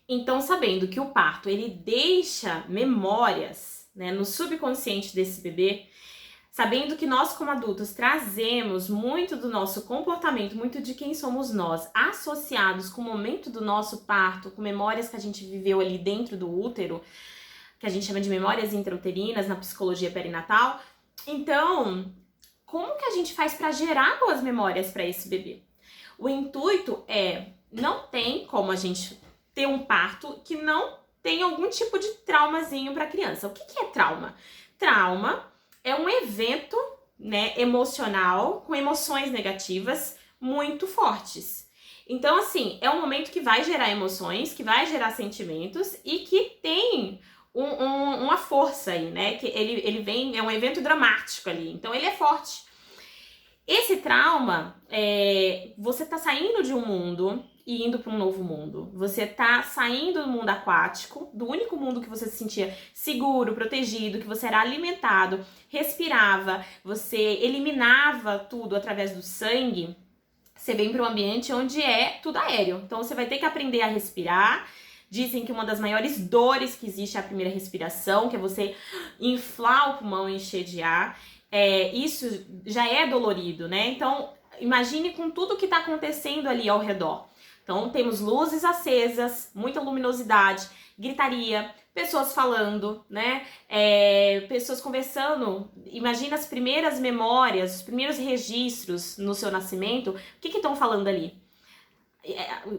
Então, sabendo que o parto, ele deixa memórias, né, no subconsciente desse bebê, sabendo que nós como adultos trazemos muito do nosso comportamento, muito de quem somos nós, associados com o momento do nosso parto, com memórias que a gente viveu ali dentro do útero, que a gente chama de memórias intrauterinas na psicologia perinatal. Então, como que a gente faz para gerar boas memórias para esse bebê? O intuito não tem como a gente ter um parto que não tem algum tipo de traumazinho para a criança. O que é trauma? Trauma é um evento, né, emocional com emoções negativas muito fortes. Então, assim, é um momento que vai gerar emoções, que vai gerar sentimentos e que tem uma força aí, né? Que ele vem, é um evento dramático ali, então ele é forte. Esse trauma, você tá saindo de um mundo e indo para um novo mundo. Você tá saindo do mundo aquático, do único mundo que você se sentia seguro, protegido, que você era alimentado, respirava, você eliminava tudo através do sangue. Você vem para um ambiente onde é tudo aéreo. Então você vai ter que aprender a respirar. Dizem que uma das maiores dores que existe é a primeira respiração, que é você inflar o pulmão e encher de ar. Isso já é dolorido, né? Então, imagine com tudo que está acontecendo ali ao redor. Então, temos luzes acesas, muita luminosidade, gritaria, pessoas falando, né? Pessoas conversando. Imagina as primeiras memórias, os primeiros registros no seu nascimento. O que estão falando ali?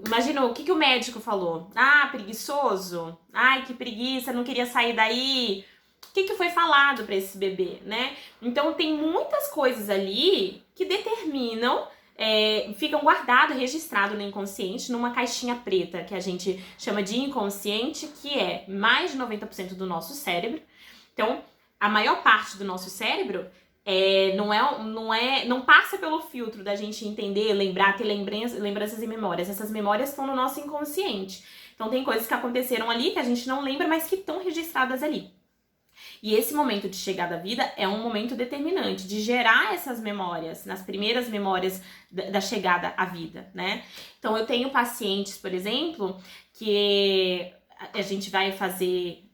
Imagina o que o médico falou. Ah, preguiçoso. Ai, que preguiça, não queria sair daí. O que foi falado para esse bebê, né? Então tem muitas coisas ali que determinam, ficam guardadas, registradas no inconsciente, numa caixinha preta que a gente chama de inconsciente, que é mais de 90% do nosso cérebro. Então, a maior parte do nosso cérebro não passa pelo filtro da gente entender, lembrar, ter lembranças e memórias. Essas memórias estão no nosso inconsciente. Então tem coisas que aconteceram ali que a gente não lembra, mas que estão registradas ali. E esse momento de chegada à vida é um momento determinante de gerar essas memórias, nas primeiras memórias da chegada à vida, né? Então eu tenho pacientes, por exemplo, que a gente vai fazer,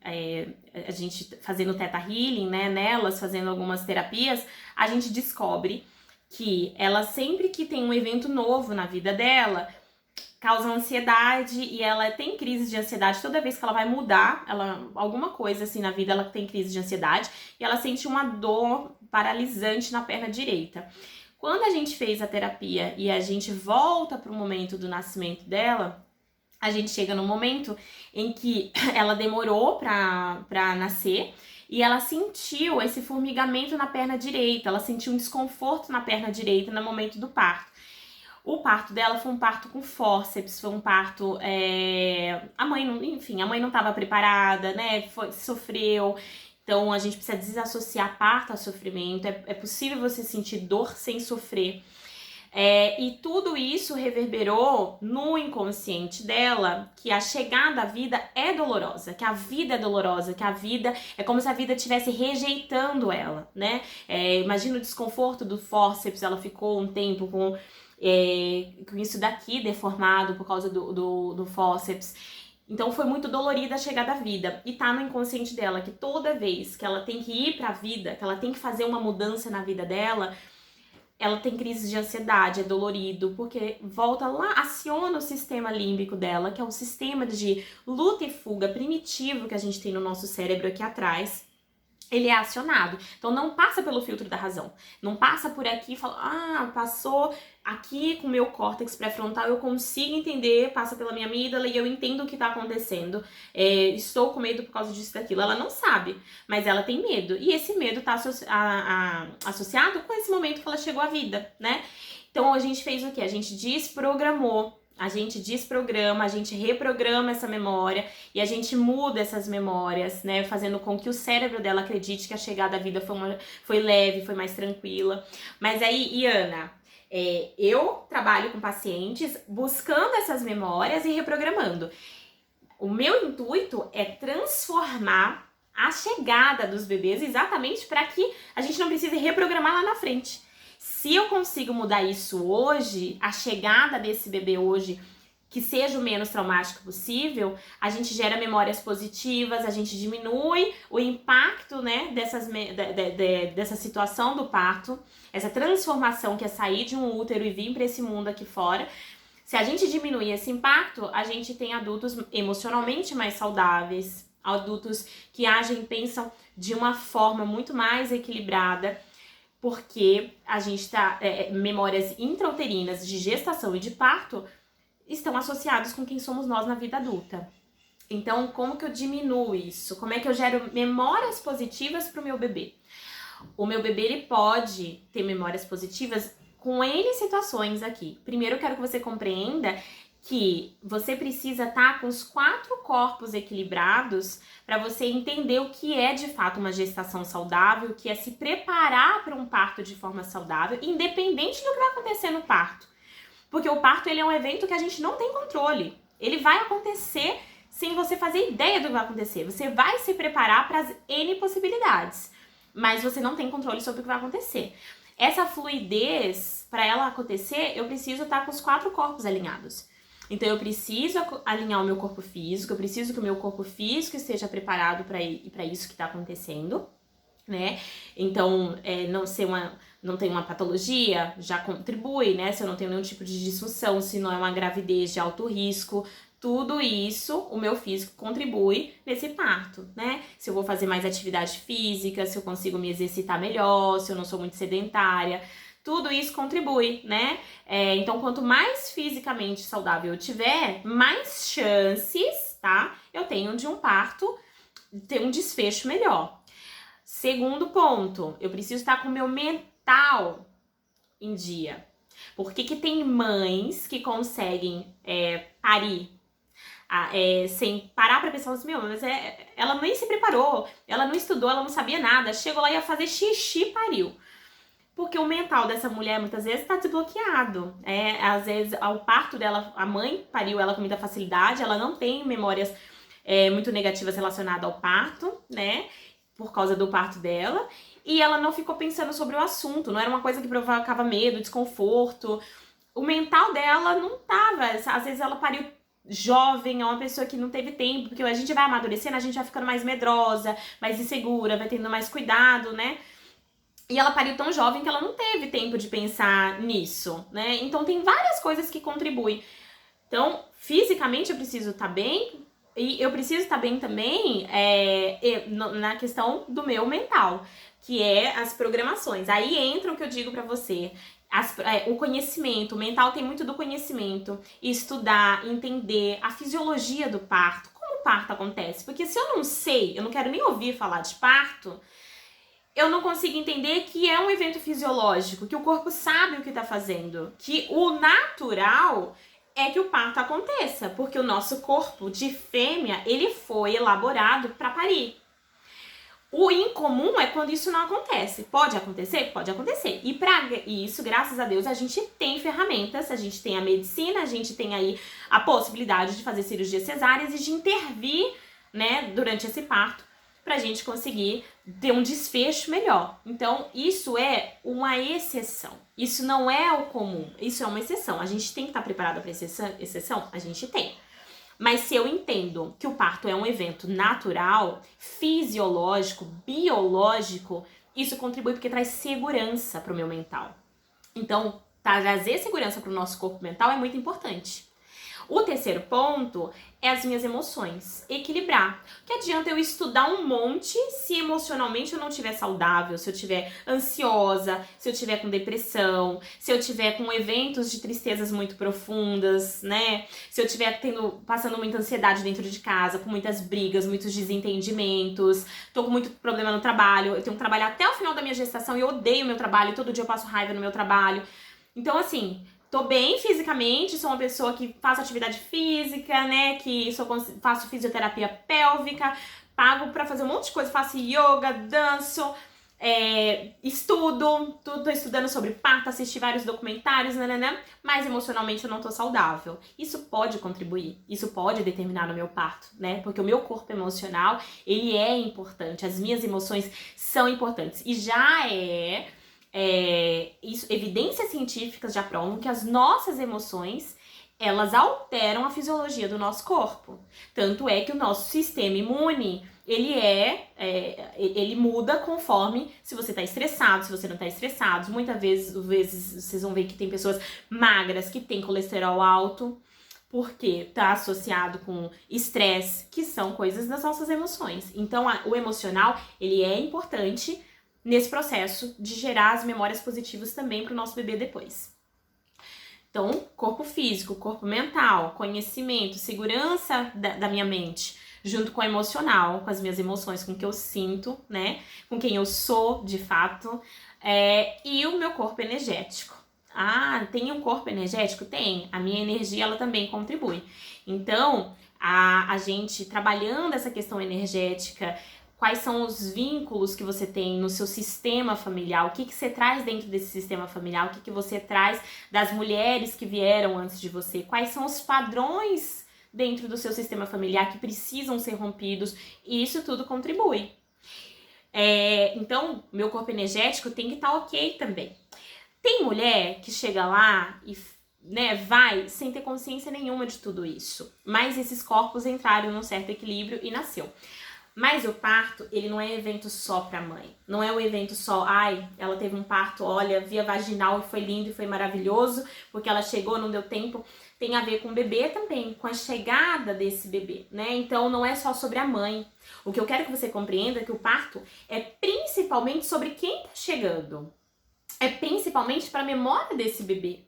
a gente fazendo Theta Healing, né, nelas, fazendo algumas terapias, a gente descobre que ela sempre que tem um evento novo na vida dela, causa ansiedade e ela tem crise de ansiedade toda vez que ela vai mudar, alguma coisa assim na vida, ela tem crise de ansiedade e ela sente uma dor paralisante na perna direita. Quando a gente fez a terapia e a gente volta para o momento do nascimento dela, a gente chega no momento em que ela demorou para nascer e ela sentiu esse formigamento na perna direita, ela sentiu um desconforto na perna direita no momento do parto. O parto dela foi um parto com fórceps, foi um parto... a mãe não estava preparada, né? Sofreu. Então, a gente precisa desassociar parto a sofrimento. É possível você sentir dor sem sofrer. E tudo isso reverberou no inconsciente dela, que a chegada à vida é dolorosa, que a vida é dolorosa, que a vida é como se a vida estivesse rejeitando ela, né? Imagina o desconforto do fórceps, ela ficou um tempo com isso daqui deformado por causa do fórceps. Então foi muito dolorida a chegada à vida. E tá no inconsciente dela que toda vez que ela tem que ir pra vida, que ela tem que fazer uma mudança na vida dela, ela tem crise de ansiedade, é dolorido, porque volta lá, aciona o sistema límbico dela, que é um sistema de luta e fuga primitivo que a gente tem no nosso cérebro aqui atrás. Ele é acionado. Então não passa pelo filtro da razão. Não passa por aqui e fala, passou aqui com o meu córtex pré-frontal, eu consigo entender, passa pela minha amígdala e eu entendo o que tá acontecendo. Estou com medo por causa disso e daquilo. Ela não sabe, mas ela tem medo. E esse medo tá associado com esse momento que ela chegou à vida, né? Então a gente fez o quê? A gente desprogramou. A gente desprograma, a gente reprograma essa memória e a gente muda essas memórias, né? Fazendo com que o cérebro dela acredite que a chegada à vida foi leve, foi mais tranquila. Mas aí, Iana, eu trabalho com pacientes buscando essas memórias e reprogramando. O meu intuito é transformar a chegada dos bebês exatamente para que a gente não precise reprogramar lá na frente. Se eu consigo mudar isso hoje, a chegada desse bebê hoje que seja o menos traumático possível, a gente gera memórias positivas, a gente diminui o impacto, né, dessa situação do parto, essa transformação que é sair de um útero e vir para esse mundo aqui fora. Se a gente diminuir esse impacto, a gente tem adultos emocionalmente mais saudáveis, adultos que agem e pensam de uma forma muito mais equilibrada, porque a gente memórias intrauterinas de gestação e de parto estão associados com quem somos nós na vida adulta. Então, como que eu diminuo isso? Como é que eu gero memórias positivas para o meu bebê? O meu bebê, ele pode ter memórias positivas com N situações aqui. Primeiro, eu quero que você compreenda que você precisa estar com os 4 corpos equilibrados para você entender o que é de fato uma gestação saudável, o que é se preparar para um parto de forma saudável, independente do que vai acontecer no parto. Porque o parto, ele é um evento que a gente não tem controle. Ele vai acontecer sem você fazer ideia do que vai acontecer. Você vai se preparar para as N possibilidades, mas você não tem controle sobre o que vai acontecer. Essa fluidez, para ela acontecer, eu preciso estar com os 4 corpos alinhados. Então, eu preciso alinhar o meu corpo físico, eu preciso que o meu corpo físico esteja preparado para isso que está acontecendo, né? Então, não tem uma patologia, já contribui, né? Se eu não tenho nenhum tipo de disfunção, se não é uma gravidez de alto risco, tudo isso, o meu físico contribui nesse parto, né? Se eu vou fazer mais atividade física, se eu consigo me exercitar melhor, se eu não sou muito sedentária, tudo isso contribui, né? Então, quanto mais fisicamente saudável eu tiver, mais chances, tá? Eu tenho de um parto ter um desfecho melhor. Segundo ponto, eu preciso estar com o meu mental em dia. Por que tem mães que conseguem parir sem parar pra pensar assim, meu, mas ela nem se preparou, ela não estudou, ela não sabia nada, chegou lá e ia fazer xixi e pariu. Porque o mental dessa mulher muitas vezes tá desbloqueado. Às vezes, ao parto dela, a mãe pariu ela com muita facilidade, ela não tem memórias muito negativas relacionadas ao parto, né? Por causa do parto dela. E ela não ficou pensando sobre o assunto, não era uma coisa que provocava medo, desconforto. O mental dela não tava. Às vezes ela pariu jovem, é uma pessoa que não teve tempo, porque a gente vai amadurecendo, a gente vai ficando mais medrosa, mais insegura, vai tendo mais cuidado, né? E ela pariu tão jovem que ela não teve tempo de pensar nisso, né? Então tem várias coisas que contribuem. Então, fisicamente eu preciso estar bem, e eu preciso estar bem também na questão do meu mental, que é as programações. Aí entra o que eu digo pra você. O conhecimento, o mental tem muito do conhecimento, estudar, entender a fisiologia do parto, como o parto acontece. Porque se eu não sei, eu não quero nem ouvir falar de parto, eu não consigo entender que é um evento fisiológico, que o corpo sabe o que tá fazendo, que o natural é que o parto aconteça, porque o nosso corpo de fêmea, ele foi elaborado para parir. O incomum é quando isso não acontece. Pode acontecer? Pode acontecer. E para isso, graças a Deus, a gente tem ferramentas, a gente tem a medicina, a gente tem aí a possibilidade de fazer cirurgias cesáreas e de intervir, né, durante esse parto, pra gente conseguir ter um desfecho melhor. Então, isso é uma exceção. Isso não é o comum. Isso é uma exceção. A gente tem que estar preparado para exceção? A gente tem. Mas se eu entendo que o parto é um evento natural, fisiológico, biológico, isso contribui porque traz segurança para o meu mental. Então, trazer segurança para o nosso corpo mental é muito importante. O terceiro ponto é as minhas emoções. Equilibrar. Que adianta eu estudar um monte se emocionalmente eu não estiver saudável, se eu estiver ansiosa, se eu estiver com depressão, se eu estiver com eventos de tristezas muito profundas, né? Se eu estiver passando muita ansiedade dentro de casa, com muitas brigas, muitos desentendimentos, tô com muito problema no trabalho, eu tenho que trabalhar até o final da minha gestação e eu odeio o meu trabalho, todo dia eu passo raiva no meu trabalho. Então, assim, tô bem fisicamente, sou uma pessoa que faço atividade física, né, que faço fisioterapia pélvica, pago pra fazer um monte de coisa, faço yoga, danço, estudo, tô estudando sobre parto, assisti vários documentários, mas emocionalmente eu não tô saudável. Isso pode contribuir, isso pode determinar no meu parto, né, porque o meu corpo emocional, ele é importante, as minhas emoções são importantes, e já evidências científicas já provam que as nossas emoções, elas alteram a fisiologia do nosso corpo. Tanto é que o nosso sistema imune, ele muda conforme se você tá estressado, se você não tá estressado. Muitas vezes vocês vão ver que tem pessoas magras que têm colesterol alto, porque tá associado com estresse, que são coisas das nossas emoções. Então, o emocional, ele é importante nesse processo de gerar as memórias positivas também para o nosso bebê depois. Então, corpo físico, corpo mental, conhecimento, segurança da minha mente, junto com o emocional, com as minhas emoções, com o que eu sinto, né? Com quem eu sou, de fato, e o meu corpo energético. Ah, tem um corpo energético? Tem. A minha energia, ela também contribui. Então, a gente trabalhando essa questão energética, quais são os vínculos que você tem no seu sistema familiar, o que você traz dentro desse sistema familiar, o que você traz das mulheres que vieram antes de você, quais são os padrões dentro do seu sistema familiar que precisam ser rompidos, e isso tudo contribui. Então, meu corpo energético tem que estar ok também. Tem mulher que chega lá e vai sem ter consciência nenhuma de tudo isso, mas esses corpos entraram num certo equilíbrio e nasceu. Mas o parto, ele não é evento só pra mãe. Não é um evento só, ela teve um parto, olha, via vaginal e foi lindo e foi maravilhoso, porque ela chegou, não deu tempo. Tem a ver com o bebê também, com a chegada desse bebê, né? Então não é só sobre a mãe. O que eu quero que você compreenda é que o parto é principalmente sobre quem tá chegando. É principalmente para a memória desse bebê.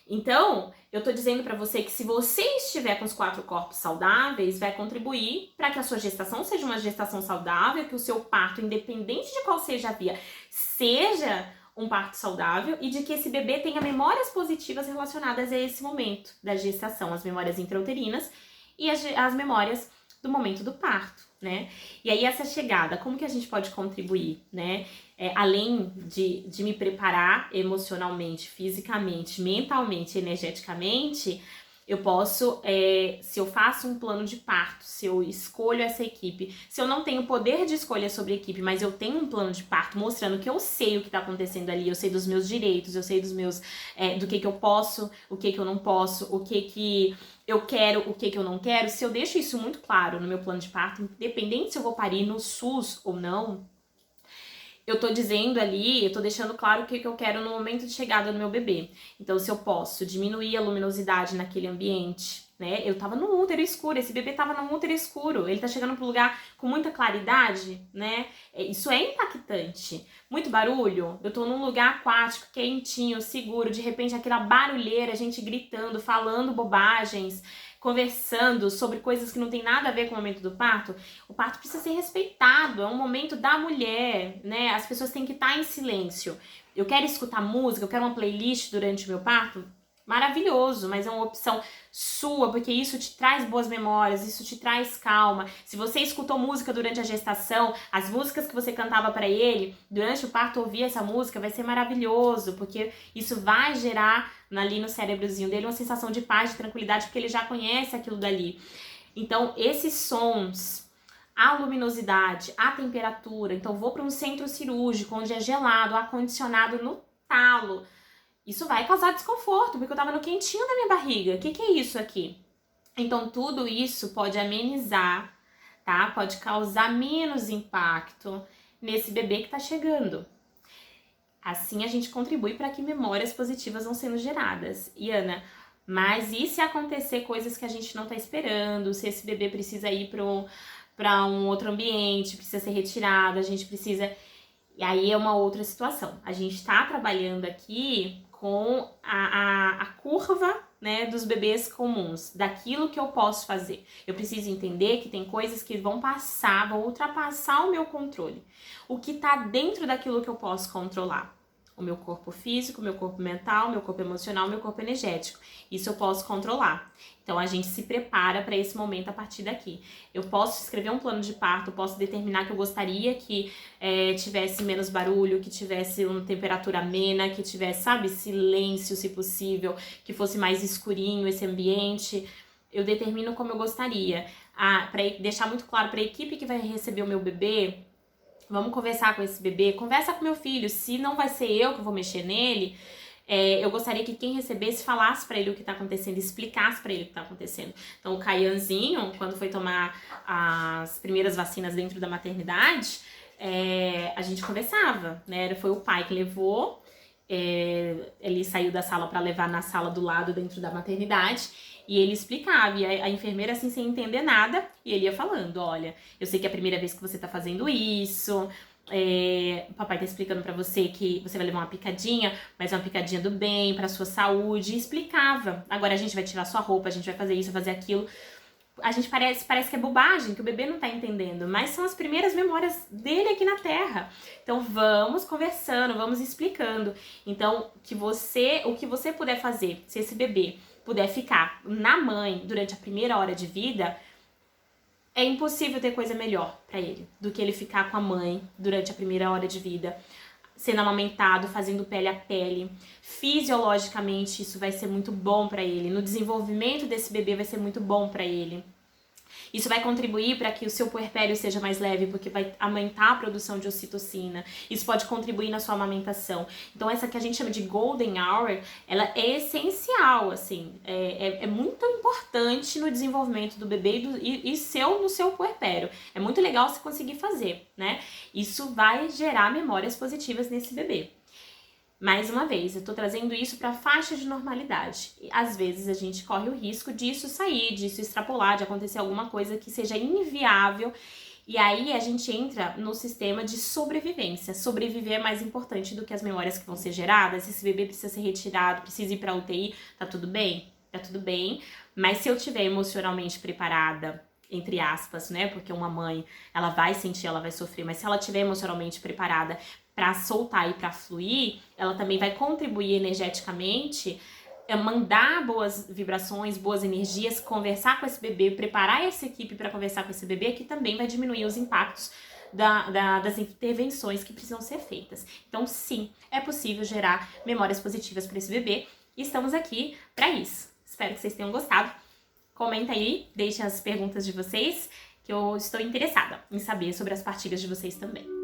Então, eu tô dizendo para você que se você estiver com os 4 corpos saudáveis, vai contribuir para que a sua gestação seja uma gestação saudável, que o seu parto, independente de qual seja a via, seja um parto saudável e de que esse bebê tenha memórias positivas relacionadas a esse momento da gestação, as memórias intrauterinas e as memórias do momento do parto, né? E aí essa chegada, como que a gente pode contribuir, né? Além de me preparar emocionalmente, fisicamente, mentalmente, energeticamente, eu posso, se eu faço um plano de parto, se eu escolho essa equipe, se eu não tenho poder de escolha sobre a equipe, mas eu tenho um plano de parto mostrando que eu sei o que está acontecendo ali, eu sei dos meus direitos, eu sei dos meus, do que eu posso, o que eu não posso, o que eu quero, o que eu não quero, se eu deixo isso muito claro no meu plano de parto, independente se eu vou parir no SUS ou não, eu tô dizendo ali, eu tô deixando claro o que eu quero no momento de chegada do meu bebê. Então, se eu posso diminuir a luminosidade naquele ambiente, né? Eu tava no útero escuro, esse bebê tava no útero escuro, ele tá chegando pro lugar com muita claridade, né? Isso é impactante. Muito barulho, eu tô num lugar aquático, quentinho, seguro, de repente aquela barulheira, a gente gritando, falando bobagens, conversando sobre coisas que não tem nada a ver com o momento do parto. O parto precisa ser respeitado, é um momento da mulher, né? As pessoas têm que estar em silêncio. Eu quero escutar música, eu quero uma playlist durante o meu parto, maravilhoso, mas é uma opção sua, porque isso te traz boas memórias, isso te traz calma. Se você escutou música durante a gestação, as músicas que você cantava para ele, durante o parto ouvir essa música, vai ser maravilhoso, porque isso vai gerar ali no cérebrozinho dele uma sensação de paz, de tranquilidade, porque ele já conhece aquilo dali. Então, esses sons, a luminosidade, a temperatura, então vou para um centro cirúrgico, onde é gelado, ar-condicionado no talo, isso vai causar desconforto, porque eu tava no quentinho da minha barriga. O que é isso aqui? Então, tudo isso pode amenizar, tá? Pode causar menos impacto nesse bebê que tá chegando. Assim, a gente contribui para que memórias positivas vão sendo geradas. E, Ana, mas e se acontecer coisas que a gente não tá esperando? Se esse bebê precisa ir para um outro ambiente, precisa ser retirado, a gente precisa... E aí é uma outra situação. A gente tá trabalhando aqui com a curva, né, dos bebês comuns, daquilo que eu posso fazer. Eu preciso entender que tem coisas que vão ultrapassar o meu controle. O que tá dentro daquilo que eu posso controlar. O meu corpo físico, o meu corpo mental, o meu corpo emocional, o meu corpo energético. Isso eu posso controlar. Então, a gente se prepara para esse momento a partir daqui. Eu posso escrever um plano de parto, eu posso determinar que eu gostaria que tivesse menos barulho, que tivesse uma temperatura amena, que tivesse, sabe, silêncio, se possível, que fosse mais escurinho esse ambiente. Eu determino como eu gostaria. Para deixar muito claro para a equipe que vai receber o meu bebê, vamos conversar com esse bebê, conversa com meu filho, se não vai ser eu que vou mexer nele, eu gostaria que quem recebesse falasse pra ele o que tá acontecendo, explicasse pra ele o que tá acontecendo. Então o Caianzinho, quando foi tomar as primeiras vacinas dentro da maternidade, a gente conversava, né? Foi o pai que levou, ele saiu da sala pra levar na sala do lado dentro da maternidade. E ele explicava, e a enfermeira assim sem entender nada, e ele ia falando, olha, eu sei que é a primeira vez que você tá fazendo isso, o papai tá explicando pra você que você vai levar uma picadinha, mas é uma picadinha do bem, pra sua saúde, e explicava. Agora a gente vai tirar sua roupa, a gente vai fazer isso, vai fazer aquilo. A gente parece que é bobagem, que o bebê não tá entendendo, mas são as primeiras memórias dele aqui na Terra. Então vamos conversando, vamos explicando. Então, o que você puder fazer, se esse bebê puder ficar na mãe durante a primeira hora de vida, é impossível ter coisa melhor pra ele do que ele ficar com a mãe durante a primeira hora de vida, sendo amamentado, fazendo pele a pele. Fisiologicamente isso vai ser muito bom pra ele, no desenvolvimento desse bebê vai ser muito bom pra ele. Isso vai contribuir para que o seu puerpério seja mais leve, porque vai aumentar a produção de ocitocina. Isso pode contribuir na sua amamentação. Então essa que a gente chama de golden hour, ela é essencial, assim, é muito importante no desenvolvimento do bebê no seu puerpério. É muito legal se conseguir fazer, né? Isso vai gerar memórias positivas nesse bebê. Mais uma vez, eu tô trazendo isso para faixa de normalidade. E, às vezes a gente corre o risco disso sair, disso extrapolar, de acontecer alguma coisa que seja inviável. E aí a gente entra no sistema de sobrevivência. Sobreviver é mais importante do que as memórias que vão ser geradas. Esse bebê precisa ser retirado, precisa ir pra UTI, tá tudo bem? Tá tudo bem. Mas se eu tiver emocionalmente preparada, entre aspas, né? Porque uma mãe, ela vai sentir, ela vai sofrer, mas se ela estiver emocionalmente preparada para soltar e para fluir, ela também vai contribuir energeticamente, mandar boas vibrações, boas energias, conversar com esse bebê, preparar essa equipe para conversar com esse bebê, que também vai diminuir os impactos das intervenções que precisam ser feitas. Então, sim, é possível gerar memórias positivas para esse bebê e estamos aqui para isso. Espero que vocês tenham gostado. Comenta aí, deixem as perguntas de vocês, que eu estou interessada em saber sobre as partilhas de vocês também.